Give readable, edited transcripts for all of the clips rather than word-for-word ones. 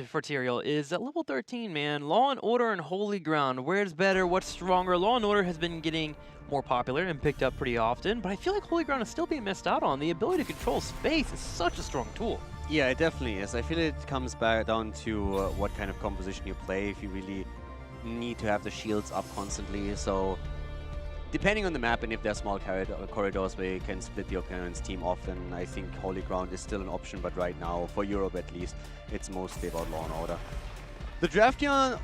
for Tyrael is at level 13, man. Law and Order and Holy Ground. Where's better? What's stronger? Law and Order has been getting more popular and picked up pretty often, but I feel like Holy Ground is still being missed out on. The ability to control space is such a strong tool. Yeah, it definitely is. I feel it comes back down to what kind of composition you play, if you really need to have the shields up constantly. So depending on the map and if there are small corridors where you can split the opponent's team off, then I think Holy Ground is still an option, but right now, for Europe at least, it's mostly about Law and Order. The draft here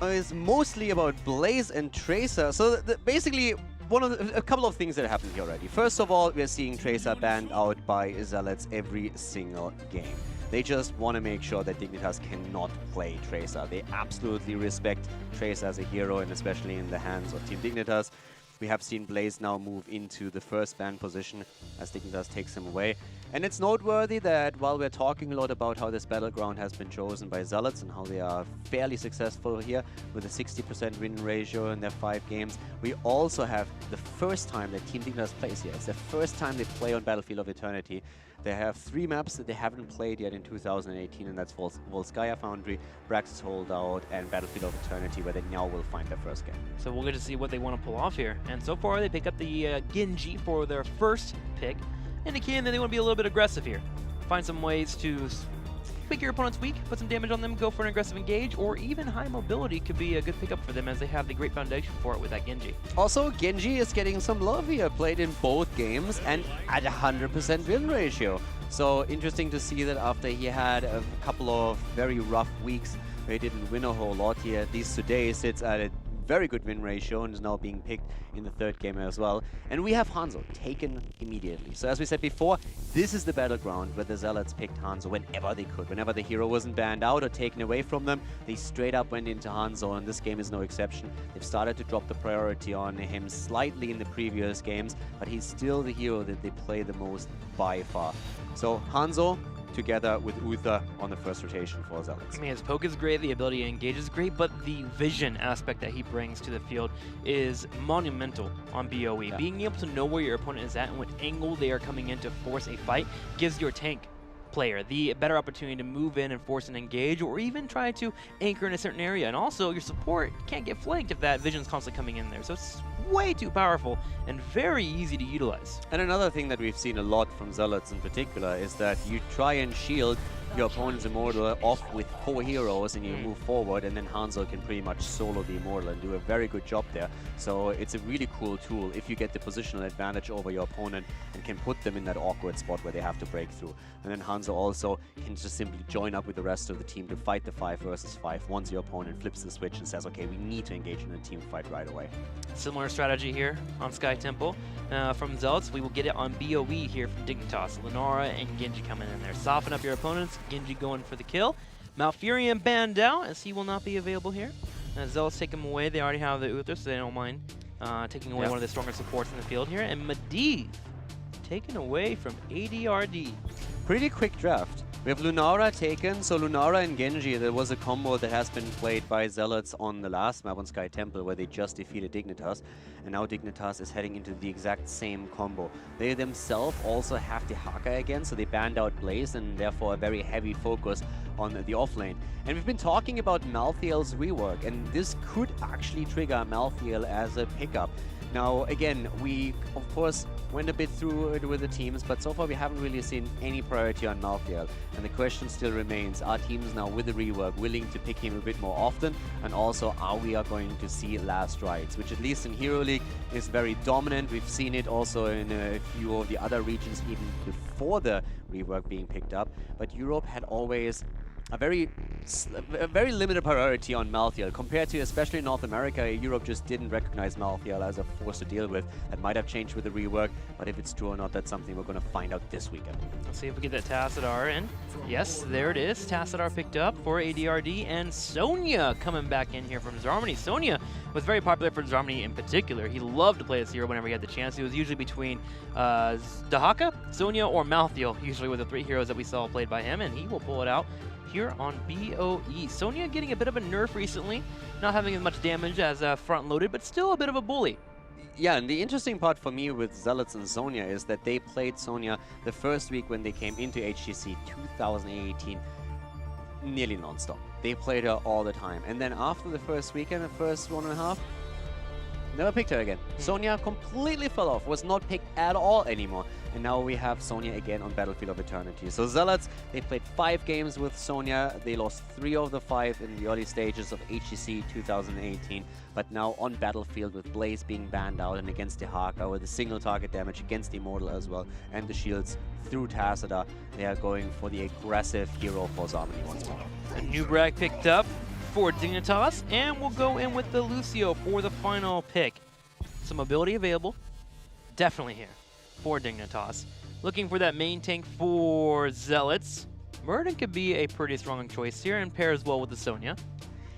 is mostly about Blaze and Tracer. So basically, a couple of things that happened here already. First of all, we're seeing Tracer banned out by Zealots every single game. They just want to make sure that Dignitas cannot play Tracer. They absolutely respect Tracer as a hero, and especially in the hands of Team Dignitas. We have seen Blaze now move into the first ban position as Dignitas takes him away. And it's noteworthy that while we're talking a lot about how this battleground has been chosen by Zealots and how they are fairly successful here with a 60% win ratio in their 5 games, we also have the first time that Team Dignitas plays here. It's the first time they play on Battlefield of Eternity. They have 3 maps that they haven't played yet in 2018, and that's Volskaya Foundry, Brax's Holdout, and Battlefield of Eternity, where they now will find their first game. So we'll get to see what they want to pull off here. And so far, they pick up the Genji for their first pick, indicating that they want to be a little bit aggressive here. Find some ways to make your opponents weak, put some damage on them, go for an aggressive engage, or even high mobility could be a good pickup for them as they have the great foundation for it with that Genji. Also, Genji is getting some love here, played in both games and at 100% win ratio. So interesting to see that after he had a couple of very rough weeks where he didn't win a whole lot, he at least today sits at a very good win ratio and is now being picked in the 3rd game as well. And we have Hanzo taken immediately. So as we said before, this is the battleground where the Zealots picked Hanzo whenever they could. Whenever the hero wasn't banned out or taken away from them, they straight up went into Hanzo, and this game is no exception. They've started to drop the priority on him slightly in the previous games, but he's still the hero that they play the most by far. So Hanzo together with Uther on the first rotation for Zealots. I mean, his poke is great, the ability to engage is great, but the vision aspect that he brings to the field is monumental on BOE. Yeah. Being able to know where your opponent is at and what angle they are coming in to force a fight gives your tank player the better opportunity to move in and force an engage, or even try to anchor in a certain area. And also, your support can't get flanked if that vision's constantly coming in there. So it's way too powerful and very easy to utilize. And another thing that we've seen a lot from Zealots in particular is that you try and shield your opponent's Immortal off with 4 heroes and you move forward, and then Hanzo can pretty much solo the Immortal and do a very good job there. So it's a really cool tool if you get the positional advantage over your opponent and can put them in that awkward spot where they have to break through. And then Hanzo also can just simply join up with the rest of the team to fight the 5 versus 5 once your opponent flips the switch and says, okay, we need to engage in a team fight right away. Similar strategy here on Sky Temple from Zealots. We will get it on BOE here from Dignitas. Lunara and Genji coming in there. Soften up your opponents. Genji going for the kill. Malfurion banned out as he will not be available here. Zealots take him away. They already have the Uther, so they don't mind taking away one of the stronger supports in the field here. And Medivh taken away from ADRD. Pretty quick draft. We have Lunara taken, so Lunara and Genji, there was a combo that has been played by Zealots on the last map on Sky Temple where they just defeated Dignitas, and now Dignitas is heading into the exact same combo. They themselves also have the Haka again, so they banned out Blaze and therefore a very heavy focus on the Offlane. And we've been talking about Malthael's rework, and this could actually trigger Malthael as a pickup. Now, again, we, of course, went a bit through it with the teams, but so far we haven't really seen any priority on Malthael. And the question still remains, are teams now with the rework willing to pick him a bit more often? And also, are we going to see last rights, which at least in Hero League is very dominant. We've seen it also in a few of the other regions even before the rework being picked up. But Europe had always a very limited priority on Malthael compared to especially North America. Europe just didn't recognize Malthael as a force to deal with. That might have changed with the rework, but if it's true or not, that's something we're going to find out this weekend. Let's see if we get that Tassadar in. Yes, there it is. Tassadar picked up for ADRD, and Sonya coming back in here from Zarmany. Sonya was very popular for Zarmany in particular. He loved to play this hero whenever he had the chance. It was usually between Dahaka, Sonya, or Malthael, usually with the 3 heroes that we saw played by him, and he will pull it out here on BOE. Sonya getting a bit of a nerf recently, not having as much damage as front-loaded, but still a bit of a bully. Yeah, and the interesting part for me with Zealots and Sonya is that they played Sonya the first week when they came into HGC 2018. nearly non-stop. They played her all the time. And then after the first weekend, the first 1.5, never picked her again. Sonya completely fell off, was not picked at all anymore. And now we have Sonya again on Battlefield of Eternity. So Zealots, they played 5 games with Sonya. They lost 3 of the 5 in the early stages of HGC 2018. But now on Battlefield with Blaze being banned out and against the Haka with the single target damage against Immortal as well. And the shields through Tassadar, they are going for the aggressive hero for Zarmany once more. A new brag picked up for Dignitas, and we'll go in with the Lucio for the final pick. Some mobility available, definitely here for Dignitas. Looking for that main tank for Zealots. Muradin could be a pretty strong choice here and pairs well with the Sonya.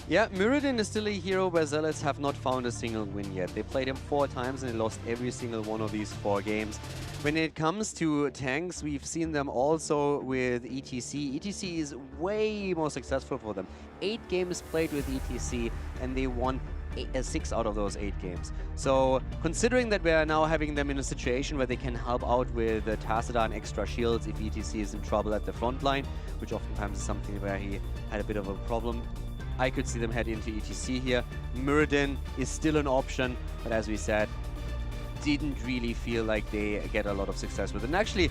Yeah, Muradin is still a hero where Zealots have not found a single win yet. They played him 4 times and they lost every single one of these 4 games. When it comes to tanks, we've seen them also with ETC. ETC is way more successful for them. 8 games played with ETC and they won 6 out of those 8 games. So considering that we are now having them in a situation where they can help out with Tassadar and extra shields if ETC is in trouble at the front line, which oftentimes is something where he had a bit of a problem, I could see them head into ETC here. Muradin is still an option, but as we said, didn't really feel like they get a lot of success with it. And actually,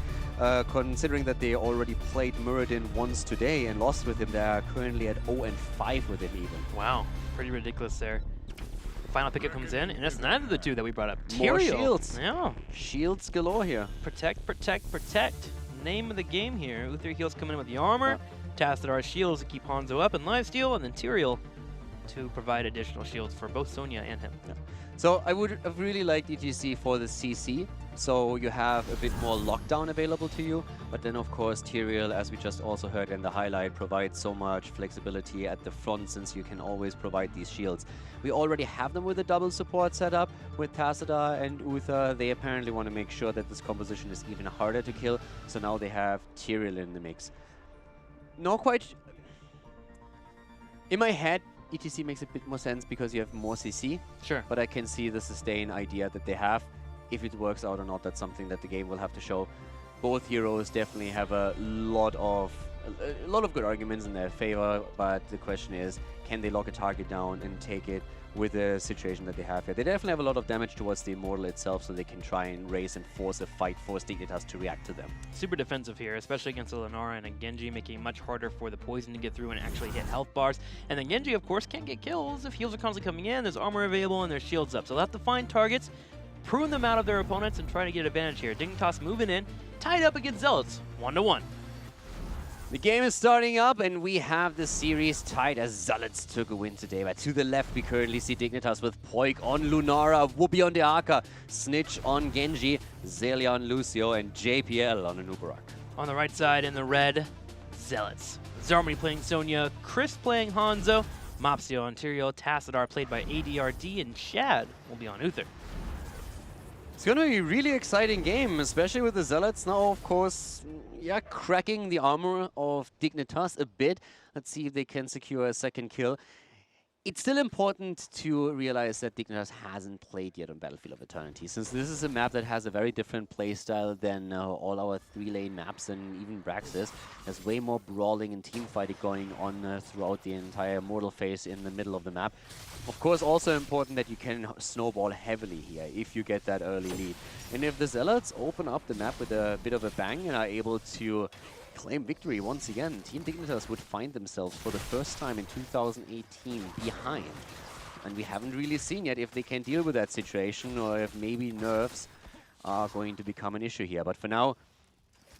considering that they already played Muradin once today and lost with him, they are currently at 0-5 with him even. Wow, pretty ridiculous there. The final pickup comes in, and it's neither of the 2 that we brought up. More Tyrael. shields. Yeah. Shields galore here. Protect, protect, protect. Name of the game here. Uther heals coming in with the armor. Tassadar shields to keep Hanzo up and lifesteal, and then Tyrael to provide additional shields for both Sonya and him. Yeah. So I would have really liked ETC for the CC, so you have a bit more lockdown available to you, but then of course Tyrael, as we just also heard in the highlight, provides so much flexibility at the front since you can always provide these shields. We already have them with a double support setup with Tassadar and Uther. They apparently want to make sure that this composition is even harder to kill, so now they have Tyrael in the mix. Not quite... In my head, ETC makes a bit more sense because you have more CC. Sure. But I can see the sustain idea that they have. If it works out or not, that's something that the game will have to show. Both heroes definitely have a lot of good arguments in their favor, but the question is, can they lock a target down and take it with the situation that they have here? They definitely have a lot of damage towards the Immortal itself, so they can try and race and force a fight, force Dignitas to react to them. Super defensive here, especially against a Lenara and a Genji, making it much harder for the poison to get through and actually hit health bars. And then Genji, of course, can't get kills if heals are constantly coming in, there's armor available, and there's shields up. So they'll have to find targets, prune them out of their opponents, and try to get advantage here. Dignitas moving in, tied up against Zealots, 1-1. The game is starting up, and we have the series tied as Zealots took a win today. But to the left, we currently see Dignitas with Poik on Lunara, Whoopi on the Aka, Snitch on Genji, Zelia on Lucio, and JPL on Anubarak. On the right side, in the red, Zealots. Zarmany playing Sonya, Chris playing Hanzo, Mopsio on Tyrael, Tassadar played by ADRD, and Shad will be on Uther. It's going to be a really exciting game, especially with the Zealots now, of course, yeah, cracking the armor of Dignitas a bit. Let's see if they can secure a second kill. It's still important to realize that Dignitas hasn't played yet on Battlefield of Eternity, since this is a map that has a very different playstyle than all our 3-lane maps and even Braxis. There's way more brawling and teamfighting going on throughout the entire Immortal phase in the middle of the map. Of course, also important that you can snowball heavily here if you get that early lead. And if the Zealots open up the map with a bit of a bang and are able to claim victory once again, Team Dignitas would find themselves for the first time in 2018 behind. And we haven't really seen yet if they can deal with that situation or if maybe nerfs are going to become an issue here. But for now,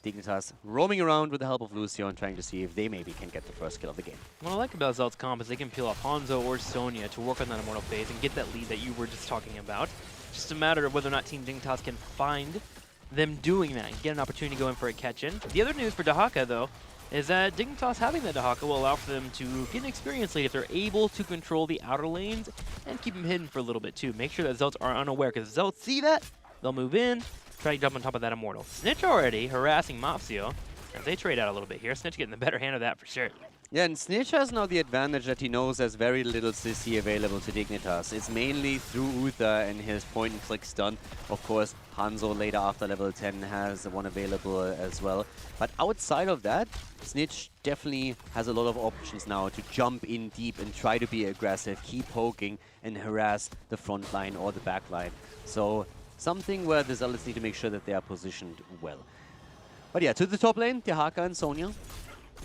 Dignitas roaming around with the help of Lucio and trying to see if they maybe can get the first kill of the game. What I like about Zealot's comp is they can peel off Hanzo or Sonya to work on that Immortal phase and get that lead that you were just talking about. Just a matter of whether or not Team Dignitas can find them doing that and get an opportunity to go in for a catch-in. The other news for Dahaka, though, is that Dignitas having the Dahaka will allow for them to get an experience lead if they're able to control the outer lanes and keep them hidden for a little bit, too. Make sure that Zealots are unaware, because if Zealots see that, they'll move in, try to jump on top of that Immortal. Snitch already harassing Mopsio, as they trade out a little bit here. Snitch getting the better hand of that for sure. Yeah, and Snitch has now the advantage that he knows there's very little CC available to Dignitas. It's mainly through Uther and his point-and-click stun. Of course, Hanzo later after level 10 has one available as well. But outside of that, Snitch definitely has a lot of options now to jump in deep and try to be aggressive, keep poking and harass the front line or the back line. So something where the Zealots need to make sure that they are positioned well. But yeah, to the top lane, Dehaka and Sonya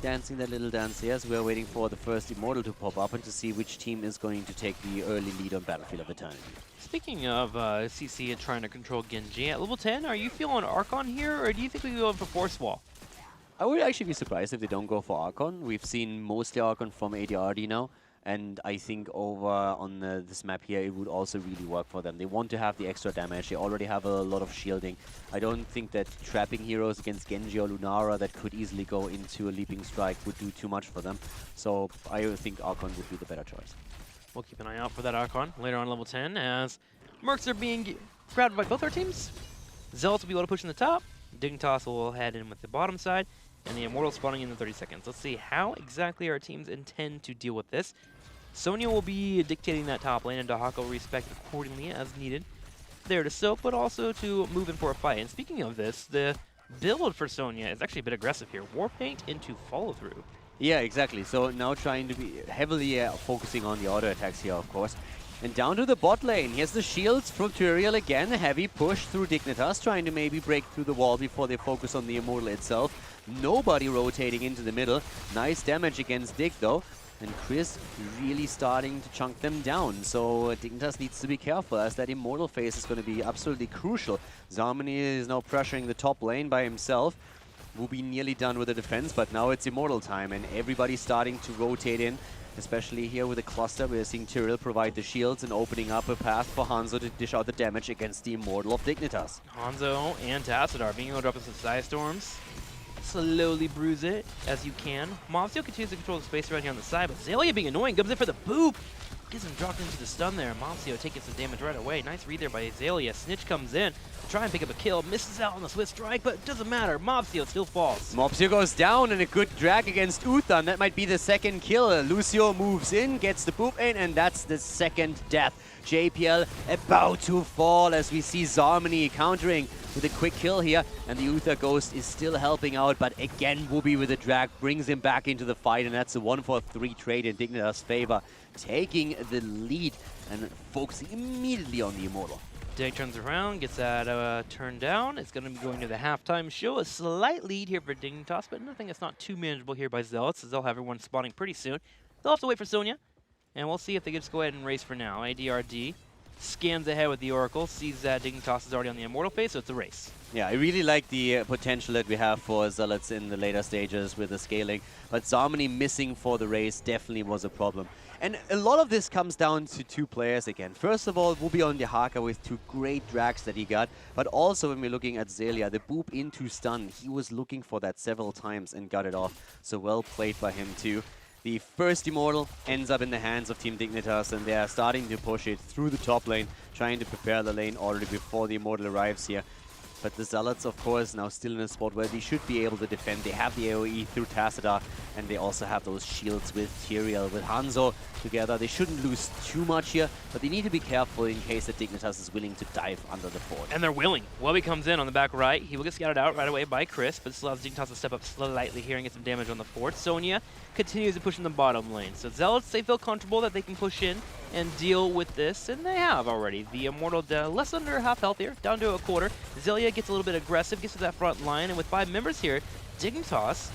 dancing that little dance here as we're waiting for the first Immortal to pop up and to see which team is going to take the early lead on Battlefield of Eternity. Speaking of CC and trying to control Genji, at level 10, are you feeling Archon here, or do you think we go for Force Wall? I would actually be surprised if they don't go for Archon. We've seen mostly Archon from ADRD now, and I think over on this map here, it would also really work for them. They want to have the extra damage. They already have a lot of shielding. I don't think that trapping heroes against Genji or Lunara that could easily go into a Leaping Strike would do too much for them. So I think Archon would be the better choice. We'll keep an eye out for that Archon later on level 10 as Mercs are being grabbed by both our teams. Zealots will be able to push in the top. Dignitas will head in with the bottom side. And the Immortal spawning in 30 seconds. Let's see how exactly our teams intend to deal with this. Sonya will be dictating that top lane, and Dehaka will respect accordingly as needed. There to soak, but also to move in for a fight. And speaking of this, the build for Sonya is actually a bit aggressive here. Warpaint into follow-through. Yeah, exactly. So now trying to be heavily focusing on the auto attacks here, of course. And down to the bot lane. Here's the shields from Tyrael again. A heavy push through Dignitas, trying to maybe break through the wall before they focus on the Immortal itself. Nobody rotating into the middle. Nice damage against Dig, though. And Chris really starting to chunk them down. So Dignitas needs to be careful, as that Immortal phase is going to be absolutely crucial. Zarmani is now pressuring the top lane by himself. Will be nearly done with the defense, but now it's Immortal time, and everybody's starting to rotate in. Especially here with the cluster, we're seeing Tyrael provide the shields and opening up a path for Hanzo to dish out the damage against the Immortal of Dignitas. Hanzo and Tassadar being able to drop us some Side Storms. Slowly bruise it as you can. Mobsteel continues to control the space around here on the side, but Zelia being annoying, comes in for the boop. Gets him dropped into the stun there. Mobsteel taking some damage right away. Nice read there by Zelia. Snitch comes in to try and pick up a kill. Misses out on the Swift Strike, but it doesn't matter. Mobsteel still falls. Mobsteel goes down, and a good drag against Uthan. That might be the second kill. Lucio moves in, gets the boop in, and that's the second death. JPL about to fall as we see Zarmani countering with a quick kill here, and the Uther Ghost is still helping out, but again Wooby with a drag brings him back into the fight, and that's a 1-for-3 trade in Dignitas' favor, taking the lead and focusing immediately on the Immortal. Dig turns around, gets that turned down. It's going to be going to the halftime show. A slight lead here for Dignitas, but nothing that's not too manageable here by Zealots, as they'll have everyone spawning pretty soon. They'll have to wait for Sonya, and we'll see if they can just go ahead and race for now. ADRD scans ahead with the Oracle, sees that Dignitas is already on the Immortal phase, so it's a race. Yeah, I really like the potential that we have for Zealots in the later stages with the scaling, but Zarmani missing for the race definitely was a problem. And a lot of this comes down to two players again. First of all, Wubi on Dehaka with two great drags that he got, but also when we're looking at Zelia, the boop into stun, he was looking for that several times and got it off, so well played by him too. The first Immortal ends up in the hands of Team Dignitas, and they are starting to push it through the top lane, trying to prepare the lane already before the Immortal arrives here. But the Zealots, of course, now still in a spot where they should be able to defend. They have the AoE through Tassadar, and they also have those shields with Tyrael, with Hanzo together. They shouldn't lose too much here, but they need to be careful in case that Dignitas is willing to dive under the fort. And they're willing. Wubby comes in on the back right. He will get scouted out right away by Chris, but this allows Dignitas to step up slightly here and get some damage on the fort. Sonya continues to push in the bottom lane. So Zealots, they feel comfortable that they can push in and deal with this, and they have already. The Immortal less under half health here, down to a quarter. Zelia gets a little bit aggressive, gets to that front line, and with 5 members here, Dignitas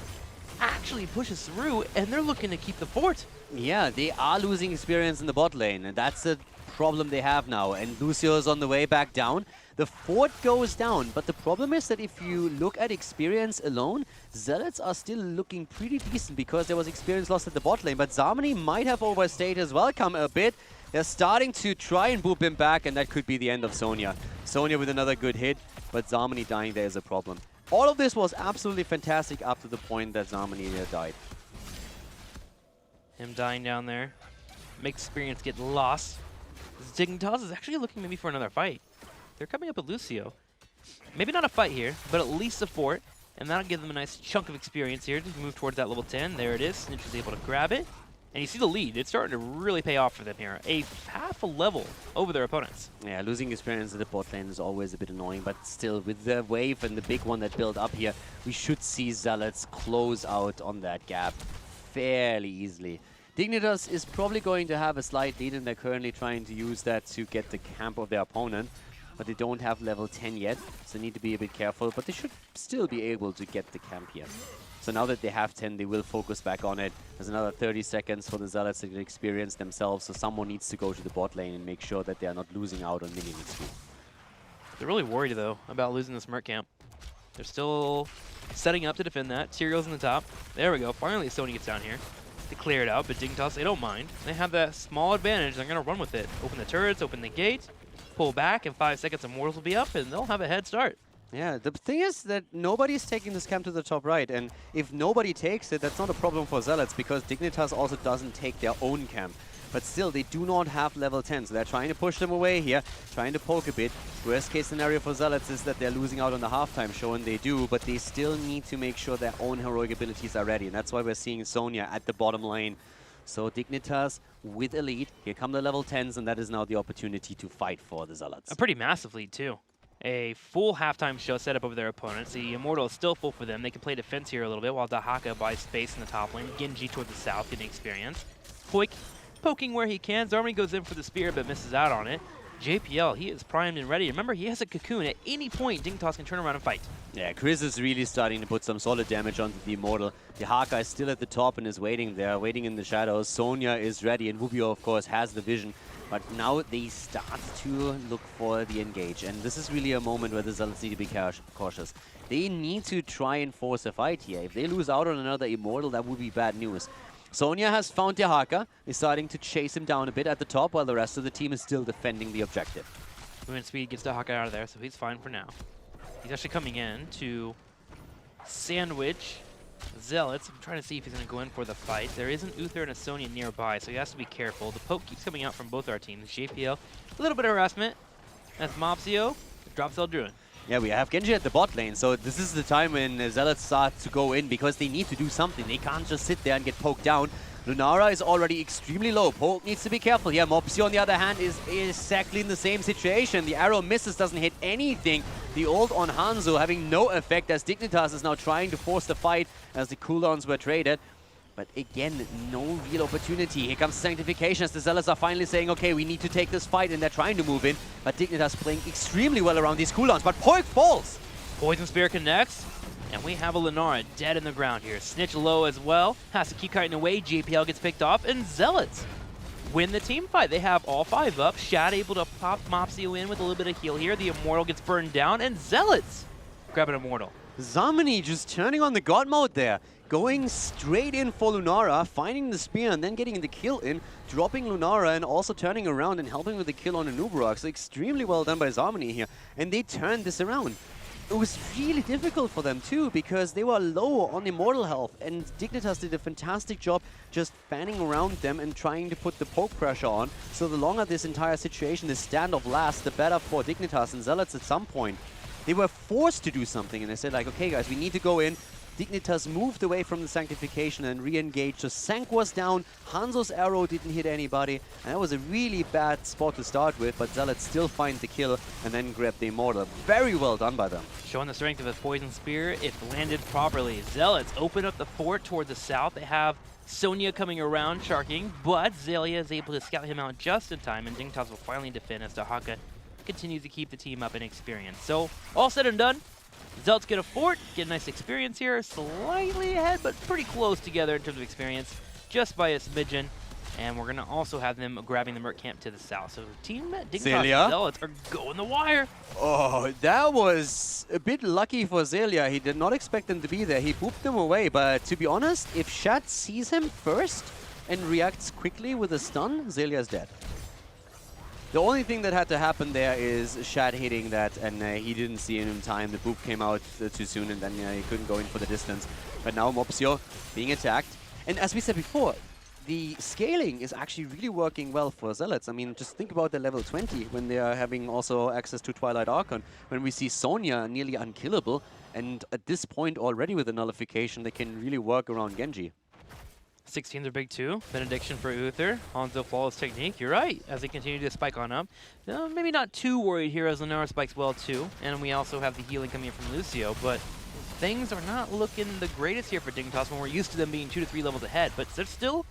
actually pushes through, and they're looking to keep the fort. Yeah, they are losing experience in the bot lane, and that's a problem they have now. And Lucio is on the way back down. The fort goes down, but the problem is that if you look at experience alone, Zealots are still looking pretty decent because there was experience lost at the bot lane. But Zarmani might have overstayed his welcome a bit. They're starting to try and boop him back, and that could be the end of Sonya. Sonya with another good hit, but Zarmani dying there is a problem. All of this was absolutely fantastic up to the point that Zarmani died. Him dying down there makes experience get lost. Dignitas is actually looking maybe for another fight. They're coming up with Lucio. Maybe not a fight here, but at least a fort. And that'll give them a nice chunk of experience here to move towards that level 10. There it is. Snitch is able to grab it And you see the lead. It's starting to really pay off for them here. Half a level over their opponents. Yeah, losing experience in the bot lane is always a bit annoying, but still, with the wave and the big one that built up here, we should see Zealots close out on that gap fairly easily. Dignitas is probably going to have a slight lead, and they're currently trying to use that to get the camp of their opponent. But they don't have level 10 yet, so they need to be a bit careful. But they should still be able to get the camp here. So now that they have 10, they will focus back on it. There's another 30 seconds for the Zealots to experience themselves, so someone needs to go to the bot lane and make sure that they are not losing out on minion XP. They're really worried, though, about losing this Merc camp. They're still setting up to defend that. Tyrion's in the top. There we go. Finally, Sony gets down here to clear it out, but Dignitas, they don't mind. They have that small advantage. They're going to run with it. Open the turrets, open the gate, pull back. In 5 seconds, Immortals will be up, and they'll have a head start. Yeah, the thing is that nobody's taking this camp to the top right, and if nobody takes it, that's not a problem for Zealots, because Dignitas also doesn't take their own camp. But still, they do not have level 10, so they're trying to push them away here, trying to poke a bit. Worst case scenario for Zealots is that they're losing out on the halftime show, and they do, but they still need to make sure their own heroic abilities are ready, and that's why we're seeing Sonya at the bottom lane. So Dignitas with a lead, here come the level 10s, and that is now the opportunity to fight for the Zealots. A pretty massive lead, too. A full halftime show set up over their opponents. The Immortal is still full for them. They can play defense here a little bit while Dahaka buys space in the top lane. Genji toward the south, getting experience. Poik poking where he can. Zarmani goes in for the spear but misses out on it. JPL, he is primed and ready. Remember, he has a cocoon. At any point, Dignitas can turn around and fight. Yeah, Chris is really starting to put some solid damage onto the Immortal. Dahaka is still at the top and is waiting there, waiting in the shadows. Sonya is ready, and Rubio, of course, has the vision. But now they start to look for the engage, and this is really a moment where the Zealots need to be cautious. They need to try and force a fight here. If they lose out on another Immortal, that would be bad news. Sonya has found Dahaka, is starting to chase him down a bit at the top, while the rest of the team is still defending the objective. Movement speed gets Dahaka out of there, so he's fine for now. He's actually coming in to sandwich Zealots. I'm trying to see if he's going to go in for the fight. There is an Uther and a Sonya nearby, so he has to be careful. The poke keeps coming out from both our teams. JPL, a little bit of harassment. That's Mopsio, drops Eldruin. Yeah, we have Genji at the bot lane, so this is the time when Zealots start to go in, because they need to do something. They can't just sit there and get poked down. Lunara is already extremely low. Poke needs to be careful here. Mopsio, on the other hand, is exactly in the same situation. The arrow misses, doesn't hit anything. The ult on Hanzo having no effect, as Dignitas is now trying to force the fight as the cooldowns were traded. But again, no real opportunity. Here comes Sanctification as the Zealots are finally saying, okay, we need to take this fight, and they're trying to move in. But Dignitas playing extremely well around these cooldowns. But Poik falls! Poison Spear connects. And we have a Lunara dead in the ground here. Snitch low as well. Has to keep kiting away. JPL gets picked off. And Zealots win the team fight. They have all 5 up. Shad able to pop Mopsio in with a little bit of heal here. The Immortal gets burned down. And Zealots grab an Immortal. Zarmani just turning on the God mode there. Going straight in for Lunara, finding the spear and then getting the kill in. Dropping Lunara and also turning around and helping with the kill on Anubarak. So extremely well done by Zarmani here. And they turned this around. It was really difficult for them too, because they were low on Immortal health, and Dignitas did a fantastic job just fanning around them and trying to put the poke pressure on. So the longer this entire situation, this standoff lasts, the better for Dignitas and Zealots at some point. They were forced to do something, and they said like, okay guys, we need to go in. Dignitas moved away from the Sanctification and re-engaged. So Sank was down, Hanzo's arrow didn't hit anybody, and that was a really bad spot to start with, but Zealots still find the kill and then grab the Immortal. Very well done by them. Showing the strength of his Poison Spear, it landed properly. Zealots open up the fort toward the south. They have Sonya coming around, sharking, but Zelia is able to scout him out just in time, and Dignitas will finally defend as Dahaka continues to keep the team up in experience. So, all said and done, Zealots get a fort, get a nice experience here, slightly ahead, but pretty close together in terms of experience, just by a smidgen. And we're going to also have them grabbing the Merc camp to the south. So Team Dignitas and Zealots are going the wire. Oh, that was a bit lucky for Zelia. He did not expect them to be there. He booped them away, but to be honest, if Shad sees him first and reacts quickly with a stun, Zelia's dead. The only thing that had to happen there is Shad hitting that, and he didn't see it in time. The boop came out too soon, and then he couldn't go in for the distance. But now Mopsio being attacked. And as we said before, the scaling is actually really working well for Zealots. I mean, just think about the level 20 when they are having also access to Twilight Archon. When we see Sonya nearly unkillable, and at this point already with the nullification, they can really work around Genji. 16s are big too. Benediction for Uther. Hanzo flawless technique. You're right. As they continue to spike on up. Maybe not too worried here as Lunara spikes well too. And we also have the healing coming in from Lucio. But things are not looking the greatest here for Dignitas when we're used to them being 2 to 3 levels ahead. But they're still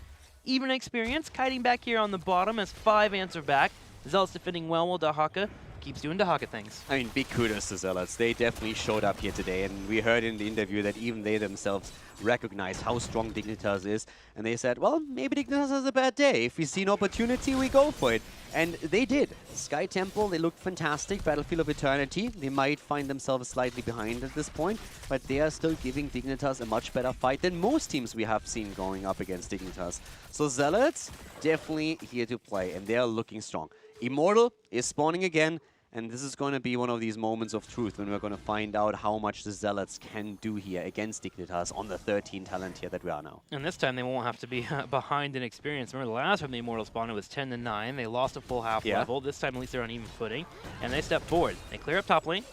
even experience. Kiting back here on the bottom as 5 answer back. Zealots defending well while Dahaka keeps doing Dahaka things. I mean, big kudos to Zealots. They definitely showed up here today, and we heard in the interview that even they themselves recognize how strong Dignitas is, and they said, well, maybe Dignitas has a bad day. If we see an opportunity, we go for it. And they did. Sky Temple, they looked fantastic. Battlefield of Eternity, they might find themselves slightly behind at this point, but they are still giving Dignitas a much better fight than most teams we have seen going up against Dignitas. So Zealots, definitely here to play, and they are looking strong. Immortal is spawning again, and this is going to be one of these moments of truth when we're going to find out how much the Zealots can do here against Dignitas on the 13 talent tier that we are now. And this time they won't have to be behind in experience. Remember the last time the Immortal spawned, it was 10 to 9. They lost a full half level. This time at least they're on even footing. And they step forward. They clear up top lane.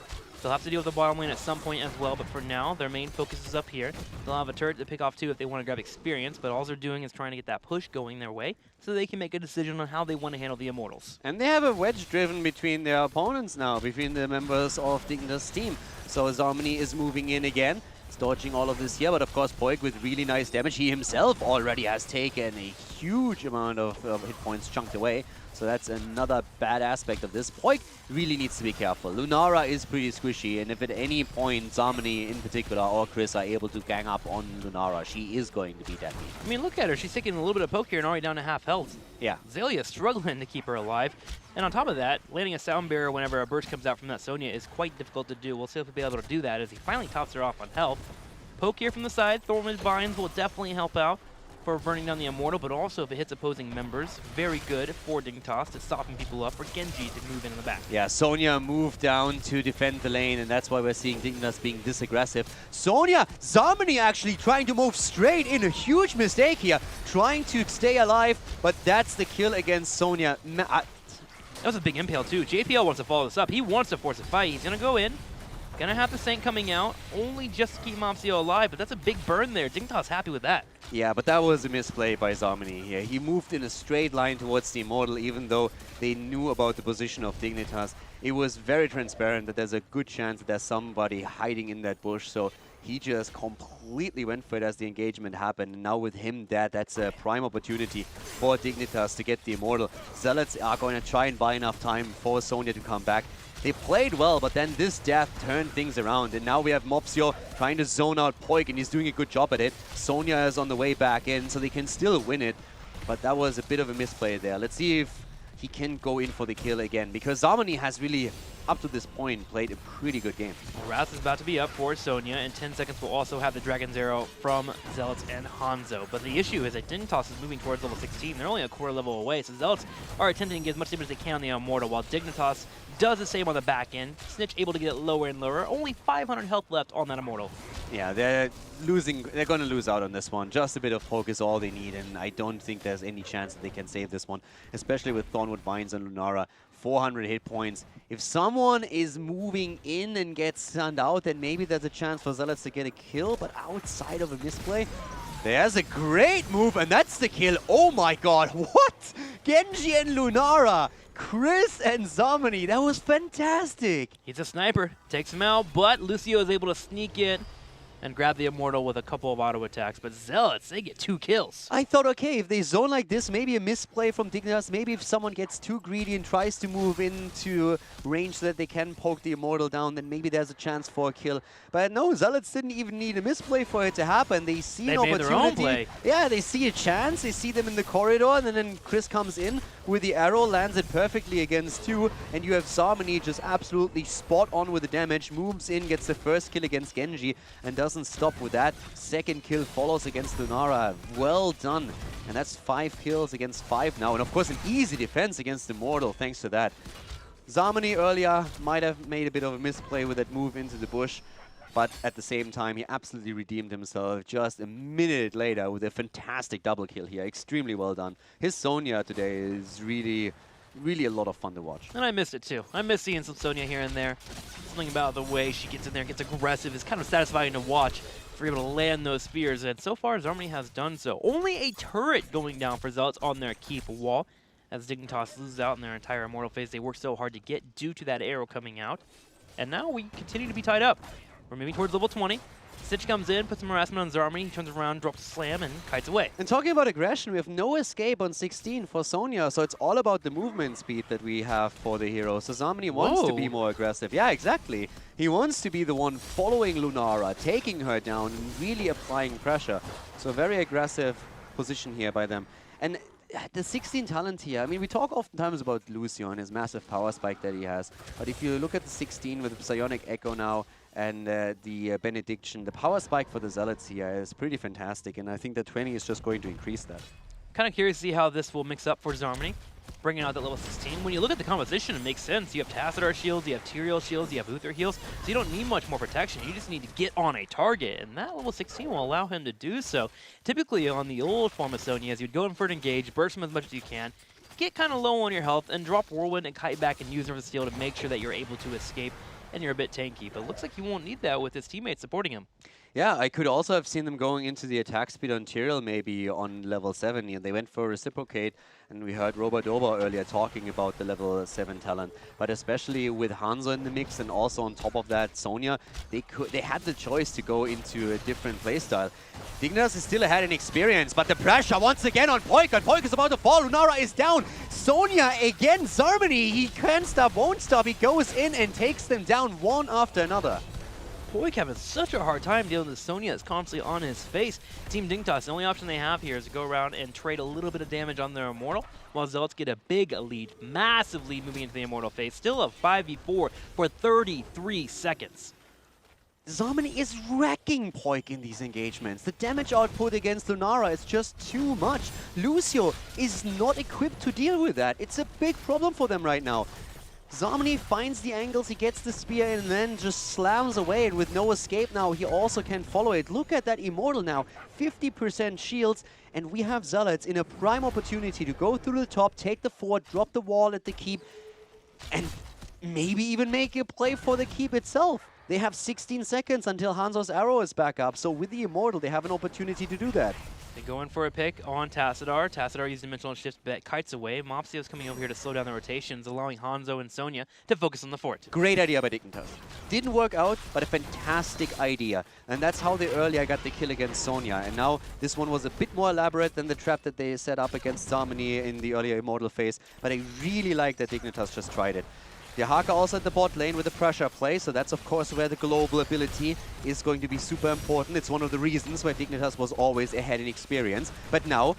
They'll have to deal with the bottom lane at some point as well, but for now, their main focus is up here. They'll have a turret to pick off too if they want to grab experience, but all they're doing is trying to get that push going their way so they can make a decision on how they want to handle the Immortals. And they have a wedge driven between their opponents now, between the members of Dignitas' team. So Zarmany is moving in again. He's dodging all of this here, but of course Poik with really nice damage. He himself already has taken a huge amount of hit points chunked away. So that's another bad aspect of this. Poik really needs to be careful. Lunara is pretty squishy, and if at any point Zarmany in particular or Chris are able to gang up on Lunara, she is going to be deadly. I mean, look at her. She's taking a little bit of poke here and already down to half health. Yeah. Zelia struggling to keep her alive. And on top of that, landing a sound barrier whenever a burst comes out from that Sonya is quite difficult to do. We'll see if he'll be able to do that as he finally tops her off on health. Poke here from the side. Thornwood Vines will definitely help out for burning down the Immortal, but also if it hits opposing members, very good for Dignitas to soften people up, for Genji to move in the back. Yeah, Sonya moved down to defend the lane, and that's why we're seeing Dignitas being this aggressive. Sonya, Zarmany actually trying to move straight in, a huge mistake here, trying to stay alive, but that's the kill against Sonya. That was a big impale too. JPL wants to follow this up. He wants to force a fight. He's going to go in. Gonna have the Saint coming out, only just to keep Mopsio alive, but that's a big burn there. Dignitas happy with that. Yeah, but that was a misplay by Zarmany here. He moved in a straight line towards the Immortal, even though they knew about the position of Dignitas. It was very transparent that there's a good chance that there's somebody hiding in that bush, so he just completely went for it as the engagement happened. And now with him dead, that's a prime opportunity for Dignitas to get the Immortal. Zealots are going to try and buy enough time for Sonya to come back. They played well, but then this death turned things around, and now we have Mopsio trying to zone out Poik, and he's doing a good job at it. Sonya is on the way back in, so they can still win it, but that was a bit of a misplay there. Let's see if he can go in for the kill again, because Zarmany has really, up to this point, played a pretty good game. Wrath is about to be up for Sonya, and 10 seconds will also have the Dragon's Arrow from Zealots and Hanzo. But the issue is that Dignitas is moving towards level 16. They're only a quarter level away, so Zealots are attempting to get as much damage as they can on the Immortal, while Dignitas does the same on the back end. Snitch able to get it lower and lower. Only 500 health left on that Immortal. Yeah, they're going to lose out on this one. Just a bit of poke is all they need, and I don't think there's any chance that they can save this one, especially with Thornwood Vines and Lunara. 400 hit points. If someone is moving in and gets stunned out, then maybe there's a chance for Zealots to get a kill, but outside of a misplay, there's a great move, and that's the kill. Oh my god, what? Genji and Lunara, Chris and Zarmany, that was fantastic. He's a sniper, takes him out, but Lucio is able to sneak in and grab the Immortal with a couple of auto attacks. But Zealots, they get 2 kills. I thought, okay, if they zone like this, maybe a misplay from Dignitas, maybe if someone gets too greedy and tries to move into range so that they can poke the Immortal down, then maybe there's a chance for a kill. But no, Zealots didn't even need a misplay for it to happen. They see an opportunity. Their own play. Yeah, they see a chance. They see them in the corridor, and then Chris comes in with the arrow, lands it perfectly against 2, and you have Zarmany just absolutely spot on with the damage, moves in, gets the first kill against Genji, and doesn't stop with that. Second kill follows against Lunara. Well done. And that's 5 kills against 5 now. And of course, an easy defense against Immortal thanks to that. Zarmany earlier might have made a bit of a misplay with that move into the bush, but at the same time, he absolutely redeemed himself just a minute later with a fantastic double kill here. Extremely well done. His Sonya today is really a lot of fun to watch. And I missed it too. I miss seeing some Sonya here and there. Something about the way she gets in there and gets aggressive is kind of satisfying to watch. for able to land those spears, and so far Zarmany has done so. Only a turret going down for Zealots on their keep wall, as Dignitas loses out in their entire Immortal phase they worked so hard to get due to that arrow coming out. And now we continue to be tied up. We're moving towards level 20. Stitch comes in, puts some harassment on Zarmany, he turns around, drops a slam, and kites away. And talking about aggression, we have no escape on 16 for Sonya, so it's all about the movement speed that we have for the hero. So Zarmany wants to be more aggressive. Yeah, exactly. He wants to be the one following Lunara, taking her down, and really applying pressure. So a very aggressive position here by them. And the 16 talent here, I mean, we talk oftentimes about Lucio and his massive power spike that he has. But if you look at the 16 with the Psionic Echo now, and the Benediction, the power spike for the Zealots here is pretty fantastic, and I think that 20 is just going to increase that. Kind of curious to see how this will mix up for Zarmany, bringing out that level 16. When you look at the composition, it makes sense. You have Tassadar shields, you have Tyrael shields, you have Uther heals, so you don't need much more protection. You just need to get on a target, and that level 16 will allow him to do so. Typically, on the old form of Sonya, you'd go in for an engage, burst him as much as you can, get kind of low on your health, and drop Whirlwind and kite back and use River Steel to make sure that you're able to escape, and you're a bit tanky. But it looks like you won't need that with his teammates supporting him. Yeah, I could also have seen them going into the attack speed on Tyrael maybe on level 7. They went for Reciprocate, and we heard Robodoba earlier talking about the level 7 talent. But especially with Hanzo in the mix, and also on top of that Sonya, they had the choice to go into a different playstyle. Dignitas is still ahead in experience, but the pressure once again on Poik, and Poik is about to fall. Lunara is down. Sonya again, Zarmany, he can't stop, won't stop. He goes in and takes them down one after another. Poik having such a hard time dealing with Sonya that's constantly on his face. Team Dignitas, the only option they have here is to go around and trade a little bit of damage on their Immortal, while Zealots get a big lead, massive lead moving into the Immortal phase. Still a 5v4 for 33 seconds. Zarmany is wrecking Poik in these engagements. The damage output against Lunara is just too much. Lucio is not equipped to deal with that. It's a big problem for them right now. Zarmany finds the angles, he gets the spear and then just slams away, and with no escape now, he also can follow it. Look at that Immortal now, 50% shields, and we have Zealots in a prime opportunity to go through the top, take the fort, drop the wall at the keep, and maybe even make a play for the keep itself. They have 16 seconds until Hanzo's arrow is back up, so with the Immortal, they have an opportunity to do that. They go in for a pick on Tassadar. Tassadar used Dimensional Shift, but kites away. Mopsio's coming over here to slow down the rotations, allowing Hanzo and Sonya to focus on the fort. Great idea by Dignitas. Didn't work out, but a fantastic idea. And that's how they earlier got the kill against Sonya. And now this one was a bit more elaborate than the trap that they set up against Zarmany in the earlier Immortal phase. But I really like that Dignitas just tried it. The Haka also at the bot lane with the pressure play, so that's of course where the global ability is going to be super important. It's one of the reasons why Dignitas was always ahead in experience. But now,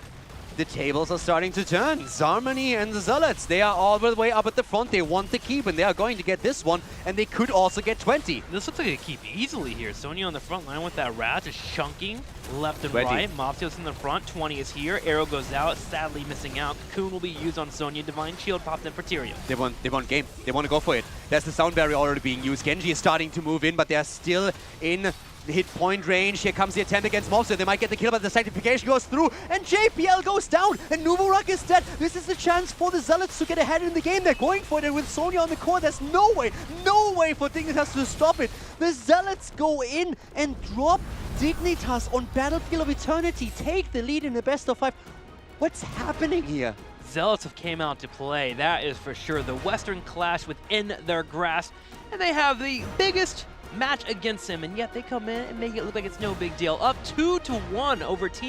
the tables are starting to turn. Zarmany and the Zealots, they are all the way up at the front. They want the keep, and they are going to get this one, and they could also get 20. This looks like a keep easily here. Sonya on the front line with that Raz is chunking left and 20. right. Mopsio's in the front. 20 is here. Arrow goes out, sadly missing out. Cocoon will be used on Sonya. Divine Shield popped in for Tyrael. They want game. They want to go for it. There's the sound barrier already being used. Genji is starting to move in, but they're still in the hit point range. Here comes the attempt against Mopsio. They might get the kill, but the sanctification goes through, and JPL goes down, and Nuburak is dead. This is the chance for the Zealots to get ahead in the game. They're going for it, and with Sonya on the core, there's no way for Dignitas to stop it. The Zealots go in and drop Dignitas on Battlefield of Eternity, take the lead in the best of 5. What's happening here? Zealots have came out to play, that is for sure. The Western clash within their grasp, and they have the biggest match against him, and yet they come in and make it look like it's no big deal. Up 2-1 over Team